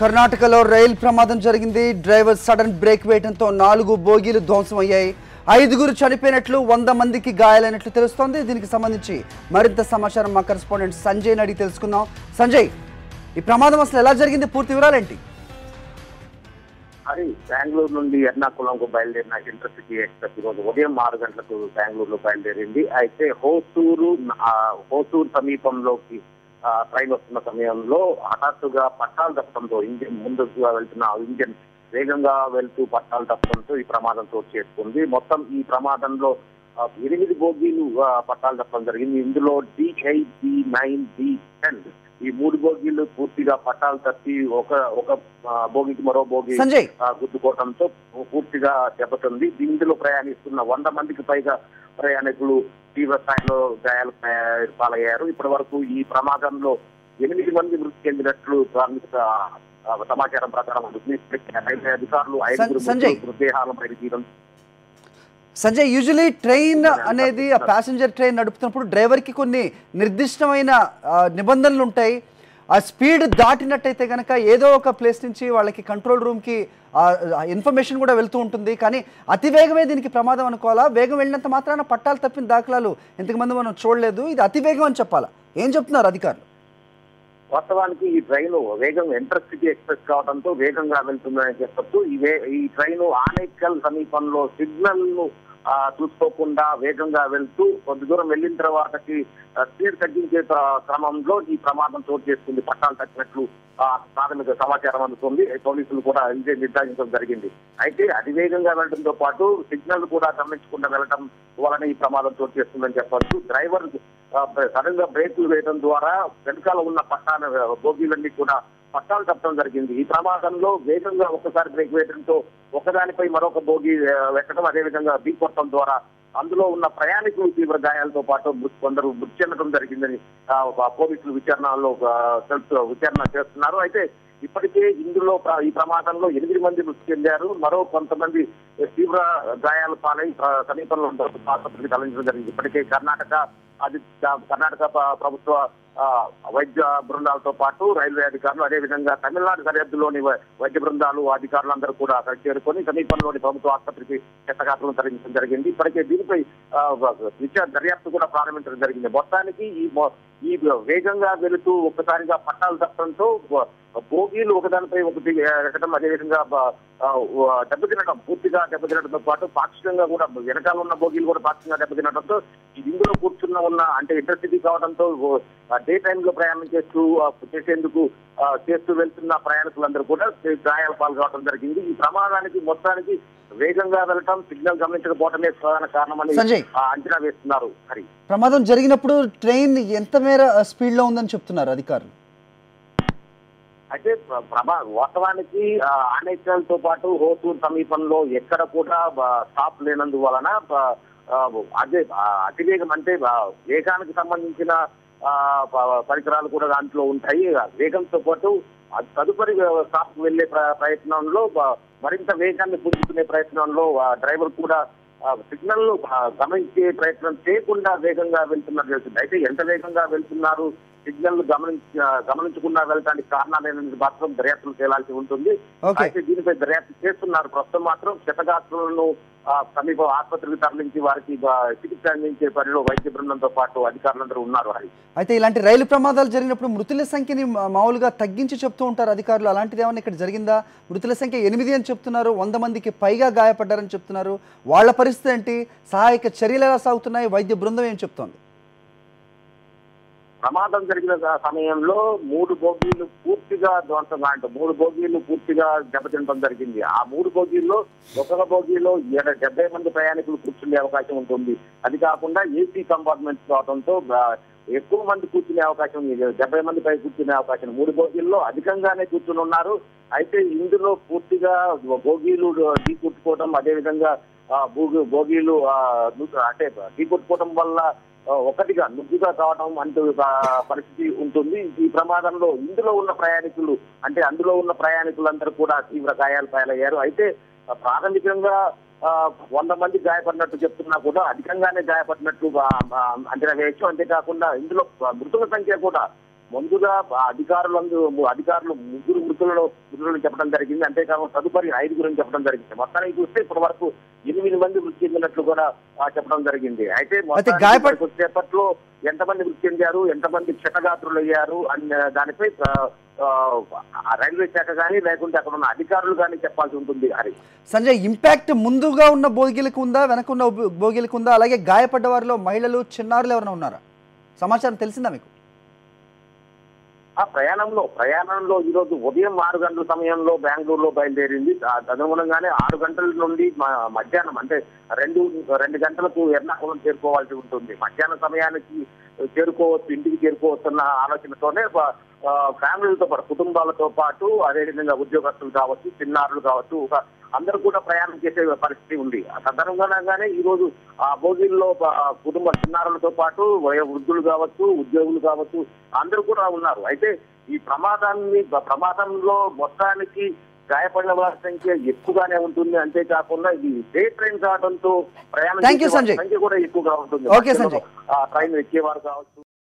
కర్ణాటకలో రైలు ప్రమాదం జరిగింది. డ్రైవర్ సడన్ బ్రేక్ వేయడంతో 4 బోగీలు ధ్వంసమయ్యాయి. 5గురు చనిపోయినట్లు 100 మందికి గాయాలైనట్లు తెలుస్తోంది. దీనికి సంబంధించి మరింత సమాచారం మా కరెస్పాండెంట్ సంజయ్ అడిగి తెలుసుకుందాం. సంజయ్, ఈ ప్రమాదం అసలు ఎలా జరిగింది, పూర్తి వివరాలేంటి? అది బెంగళూరు నుండి ఎర్నాకుళంకు బయలుదేరిన ఇంటర్సిటీ ఎక్స్ప్రెస్ ఈరోజు ఉదయం 6 గంటలకు బెంగళూరులో బయలుదేరింది. అయితే హోసూరు సమీపంలోకి ట్రైన్ వస్తున్న సమయంలో హఠాత్తుగా పట్టాలు తప్పడంతో ఇంజిన్ ముందుగా వెళ్తున్న ఇంజిన్ వేగంగా వెళ్తూ పట్టాలు తప్పడంతో ఈ ప్రమాదం చోటు చేసుకుంది. మొత్తం ఈ ప్రమాదంలో 8 బోగీలు పట్టాలు తప్పడం జరిగింది. ఇందులో D8, D9, D10 ఈ 3 బోగీలు పూర్తిగా పట్టాలు తప్పి ఒక బోగికి మరో బోగి గుద్దుకోవడంతో పూర్తిగా దెబ్బతింది. ఇందులో ప్రయాణిస్తున్న 100 మందికి పైగా ప్రయాణికులు తీవ్ర స్థాయిలో గాయాలు పాలయ్యారు. ఇప్పటి వరకు ఈ ప్రమాదంలో 8 మంది మృతి చెందినట్లు ప్రాథమిక సమాచారం ప్రకారం ఉంటుంది. రైల్వే అధికారులు 5 మృతదేహాలపై తీరం. సంజయ్, యూజువలీ ట్రైన్ అనేది ప్యాసింజర్ ట్రైన్ నడుపుతున్నప్పుడు డ్రైవర్కి కొన్ని నిర్దిష్టమైన నిబంధనలు ఉంటాయి. ఆ స్పీడ్ దాటినట్టయితే కనుక ఏదో ఒక ప్లేస్ నుంచి వాళ్ళకి కంట్రోల్ రూమ్కి ఇన్ఫర్మేషన్ కూడా వెళ్తూ ఉంటుంది. కానీ అతి వేగమే దీనికి ప్రమాదం అనుకోవాలా? వేగం వెళ్ళినంత మాత్రాన పట్టాలు తప్పిన దాఖలాలు ఇంతకుమంది మనం చూడలేదు. ఇది అతి వేగం అని చెప్పాలా? ఏం చెప్తున్నారు అధికారులు? వాస్తవానికి ఈ ట్రైన్ వేగం ఇంటర్సిటీ ఎక్స్ప్రెస్ కావడంతో వేగంగా వెళ్తుందని చెప్పొచ్చు. ఈ ట్రైన్ ఆనేకల్ సమీపంలో సిగ్నల్ ను చూసుకోకుండా వేగంగా వెళ్తూ కొద్ది దూరం వెళ్ళిన తర్వాతకి స్పీడ్ తగ్గించే క్రమంలో ఈ ప్రమాదం చోటు చేసుకుంది. పట్టాలు తగ్గినట్లు ప్రాథమిక సమాచారం అందుతుంది. పోలీసులు కూడా ఇదే నిర్ధారించడం జరిగింది. అయితే అతివేగంగా వెళ్ళడంతో పాటు సిగ్నల్ కూడా గమనించకుండా వెళ్ళడం వలన ఈ ప్రమాదం చోటు చేస్తుందని చెప్పొచ్చు. డ్రైవర్ సడన్ గా బ్రేకులు వేయడం ద్వారా వెనకాల ఉన్న బోగీలన్నీ కూడా పట్టాలు తప్పడం జరిగింది. ఈ ప్రమాదంలో వేగంగా ఒక్కసారి బ్రేక్ వేయడంతో ఒకదానిపై మరొక బోగి వెక్కడం, అదేవిధంగా ఢీకొట్టడం ద్వారా అందులో ఉన్న ప్రయాణికులు తీవ్ర గాయాలతో పాటు కొందరు మృతి చెందడం జరిగిందని పోలీసులు విచారణ చేస్తున్నారు. అయితే ఇప్పటికే ఇందులో ఈ ప్రమాదంలో 8 మంది మృతి చెందారు. మరో కొంతమంది తీవ్ర గాయాలు పాలై సమీపంలో ఆసుపత్రికి తరలించడం జరిగింది. ఇప్పటికే కర్ణాటక ప్రభుత్వ వైద్య బృందాలతో పాటు రైల్వే అధికారులు, అదేవిధంగా తమిళనాడు సరిహద్దులోని వైద్య బృందాలు అధికారులందరూ కూడా అక్కడ చేరుకొని సమీపంలోని ప్రభుత్వ ఆసుపత్రికి చెత్తగాత్రం తరలించడం జరిగింది. ఇప్పటికే దీనిపై దర్యాప్తు కూడా ప్రారంభించడం జరిగింది. మొత్తానికి ఈ వేగంగా వెళుతూ ఒక్కసారిగా పట్టాలు తప్పడంతో బోగీలు ఒకదానిపై ఒకటి ఎక్కడం, అదేవిధంగా పూర్తిగా దెబ్బతినడంతో పాటు పాక్షికంగా కూడా వెనకాల ఉన్న బోగీలు కూడా పాక్షికంగా దెబ్బతినడంతో ఇందులో ఉన్న అంటే ఇంటర్సిటీ కావడంతో డే టైమ్ లో ప్రయాణం చేస్తూ వెళ్తున్న ప్రయాణికులందరూ కూడా గాయాల పాలు కావడం జరిగింది. ఈ ప్రమాదానికి మొత్తానికి వేగంగా వెళ్ళటం, సిగ్నల్ గమనించకపోవడమే ప్రధాన కారణమని అంచనా వేస్తున్నారు. హరి, ప్రమాదం జరిగినప్పుడు ట్రైన్ ఎంత మేర స్పీడ్ లో ఉందని చెప్తున్నారు అధికారులు? అయితే వాస్తవానికి ఆనేకల్ తో పాటు హోసూర్ సమీపంలో ఎక్కడ కూడా స్టాప్ లేనందువలన అతివేగం అంటే వేగానికి సంబంధించిన పరికరాలు కూడా దాంట్లో ఉంటాయి. వేగంతో పాటు తదుపరి స్టాప్ వెళ్లే ప్రయత్నంలో మరింత వేగాన్ని పుంజుకునే ప్రయత్నంలో డ్రైవర్ కూడా సిగ్నల్ ను గమనించే ప్రయత్నం చేయకుండా వేగంగా వెళ్తున్నట్టు తెలుస్తుంది. అయితే ఎంత వేగంగా వెళ్తున్నారు, సిగ్నల్ గమనించకుండా వెళ్ళడానికి కారణాలు మాత్రం దర్యాప్తులు చేయాల్సి ఉంటుంది. అయితే దీనిపై దర్యాప్తు చేస్తున్నారు. ప్రస్తుతం మాత్రం క్షతగాత్రులను సమీప ఆసుపత్రికి తరలించి వారికి చికిత్స అందించే పనిలో వైద్య బృందంతో పాటు అధికారులందరూ ఉన్నారు. అయితే ఇలాంటి రైలు ప్రమాదాలు జరిగినప్పుడు మృతుల సంఖ్యని మామూలుగా తగ్గించి చెప్తూ ఉంటారు అధికారులు. అలాంటిది ఏమన్నా ఇక్కడ జరిగిందా? మృతుల సంఖ్య 8 అని చెప్తున్నారు, 100 మందికి పైగా గాయపడ్డారని చెప్తున్నారు. వాళ్ళ పరిస్థితి ఏంటి? సహాయక చర్యలు ఎలా సాగుతున్నాయి? వైద్య బృందం ఏం చెప్తోంది? ప్రమాదం జరిగిన సమయంలో 3 బోగీలు పూర్తిగా ధ్వంసంగా 3 బోగీలు పూర్తిగా దెబ్బతినడం జరిగింది. ఆ 3 బోగీల్లో ఒక బోగీలో 70 మంది ప్రయాణికులు కూర్చునే అవకాశం ఉంటుంది. అది కాకుండా ఏసీ కంపార్ట్మెంట్స్ కావడంతో ఎక్కువ మంది కూర్చునే అవకాశం, 70 మంది పై కూర్చునే అవకాశం 3 బోగీల్లో అధికంగానే కూర్చుని ఉన్నారు. అయితే ఇందులో పూర్తిగా బోగీలు ఢీకొట్టుకోవడం, అదేవిధంగా బోగీలు అంటే ఢీకొట్టుకోవడం వల్ల ఒకటిగా నుగ్గుగా కావడం అంటూ పరిస్థితి ఉంటుంది. ఈ ప్రమాదంలో ఇందులో ఉన్న ప్రయాణికులందరూ కూడా తీవ్ర గాయాలు పాలయ్యారు. అయితే ప్రాథమికంగా 100 మంది గాయపడినట్టు చెప్తున్నా కూడా అధికంగానే గాయపడినట్లు అంచనా వేయచ్చు. అంతేకాకుండా ఇందులో మృతుల సంఖ్య కూడా ముందుగా అధికారులు ముగ్గురు మృతులను చెప్పడం జరిగింది. అంతేకాకుండా తదుపరి 5 చెప్పడం జరిగింది. మొత్తానికి చూస్తే ఇప్పటి వరకు 8 మంది మృతి చెందినట్లు కూడా చెప్పడం జరిగింది. అయితే కొద్దిసేపట్లో ఎంతమంది మృతి చెందారు, ఎంతమంది క్షతగాత్రులు అయ్యారు అనే దానిపై రైల్వే శాఖ కానీ లేకుంటే అక్కడ ఉన్న అధికారులు కానీ చెప్పాల్సి ఉంటుంది. హరి సంజయ్, ఇంపాక్ట్ ముందుగా ఉన్న బోగీలకు ఉందా, వెనకున్న బోగీలకు ఉందా? అలాగే గాయపడ్డ వారిలో మహిళలు, చిన్నారులు ఎవరైనా ఉన్నారా? సమాచారం తెలిసిందా మీకు? ప్రయాణంలో ఈ రోజు ఉదయం 6 గంటల సమయంలో బెంగళూరులో బయలుదేరింది. తదనుగుణంగానే 6 గంటల నుండి మధ్యాహ్నం అంటే 2 గంటలకు ఎర్నాకుళం చేరుకోవాల్సి ఉంటుంది. మధ్యాహ్నం సమయానికి ఇంటికి చేరుకోవచ్చున్న ఆలోచనతోనే ఫ్యామిలీలతో పాటు, కుటుంబాలతో పాటు అదేవిధంగా ఉద్యోగస్తులు కావచ్చు, చిన్నారులు కావచ్చు, అందరూ కూడా ప్రయాణం చేసే పరిస్థితి ఉంది. తదనుగుణంగానే ఈ రోజు ఆ భోగిల్లో కుటుంబ చిన్నారులతో పాటు వృద్ధులు కావచ్చు, ఉద్యోగులు కావచ్చు, అందరూ కూడా ఉన్నారు. అయితే ఈ ప్రమాదంలో మొత్తానికి గాయపడిన వారి సంఖ్య ఎక్కువగానే ఉంటుంది. అంతేకాకుండా ఇది డే ట్రైన్ కావడంతో ప్రయాణం సంఖ్య కూడా ఎక్కువగా ఉంటుంది. ట్రైన్ ఎక్కేవారు కావచ్చు.